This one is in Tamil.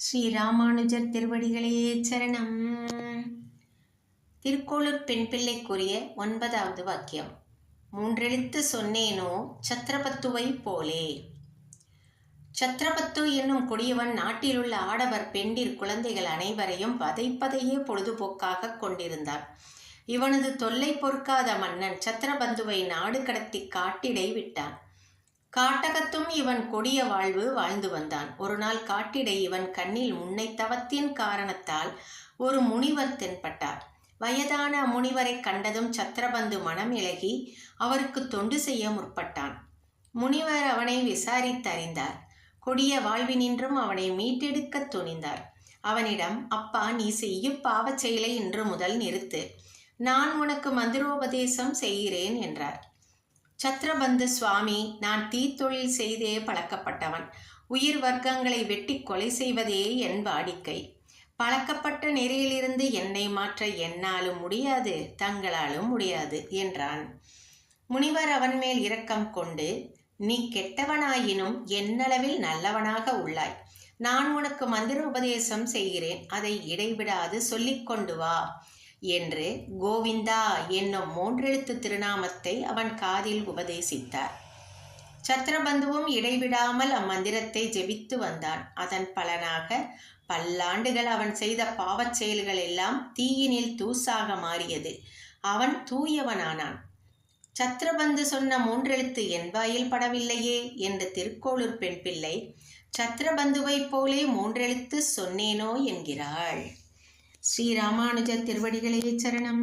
ஸ்ரீ ராமானுஜர் திருவடிகளே சரணம். திருக்கோளூர் பெண் பிள்ளைக்குரிய 9வது வாக்கியம். மூன்றெழுத்து சொன்னேனோ சத்ரபத்துவை போலே. சத்ரபத்து என்னும் கொடியவன் நாட்டிலுள்ள ஆடவர் பெண்டிர் குழந்தைகள் அனைவரையும் வதைப்பதையே பொழுதுபோக்காக கொண்டிருந்தான். இவனது தொல்லை பொறுக்காத மன்னன் சத்ரபந்துவை நாடு கடத்தி காட்டிடை விட்டான். காட்டகத்தும் இவன் கொடிய வாழ்வு வாழ்ந்து வந்தான். ஒரு நாள் காட்டிடை இவன் கண்ணில் முன்னை தவத்தின் காரணத்தால் ஒரு முனிவர் தென்பட்டார். வயதான அம்முனிவரை கண்டதும் சத்ரபந்து மனம் இளகி அவருக்கு தொண்டு செய்ய முற்பட்டான். முனிவர் அவனை விசாரித்தறிந்தார். கொடிய வாழ்வினின்றும் அவனை மீட்டெடுக்க துணிந்தார். அவனிடம், அப்பா, நீ செய்யும் பாவச் செயலை இன்று முதல் நிறுத்து. நான் உனக்கு மந்திரோபதேசம் செய்கிறேன் என்றார். சத்ரபந்து, சுவாமி, நான் தீத்தொழில் செய்தே பழக்கப்பட்டவன். உயிர் வர்க்கங்களை வெட்டி கொலை செய்வதே என் வாடிக்கை. பழக்கப்பட்ட நெறியிலிருந்து என்னை மாற்ற என்னாலும் முடியாது, தங்களாலும் முடியாது என்றான். முனிவர் அவன் மேல் இரக்கம் கொண்டு, நீ கெட்டவனாயினும் என்னளவில் நல்லவனாக உள்ளாய். நான் உனக்கு மந்திரோபதேசம் செய்கிறேன், அதை இடைவிடாது சொல்லிக்கொண்டு வா என்று கோவிந்தா என்னும் 3 எழுத்து திருநாமத்தை அவன் காதில் உபதேசித்தார். சத்ரபந்துவும் இடைவிடாமல் அம்மந்திரத்தை ஜெபித்து வந்தான். அதன் பலனாக பல்லாண்டுகள் அவன் செய்த பாவச் செயல்கள் எல்லாம் தீயினில் தூசாக மாறியது. அவன் தூயவனானான். சத்ரபந்து சொன்ன 3 எழுத்து என் வாயில் படவில்லையே என்று திருக்கோளூர் பெண் பிள்ளை சத்ரபந்துவைப் போலே 3 எழுத்து சொன்னேனோ என்கிறாள். ஸ்ரீ ராமானுஜர் திருவடிகளே சரணம்.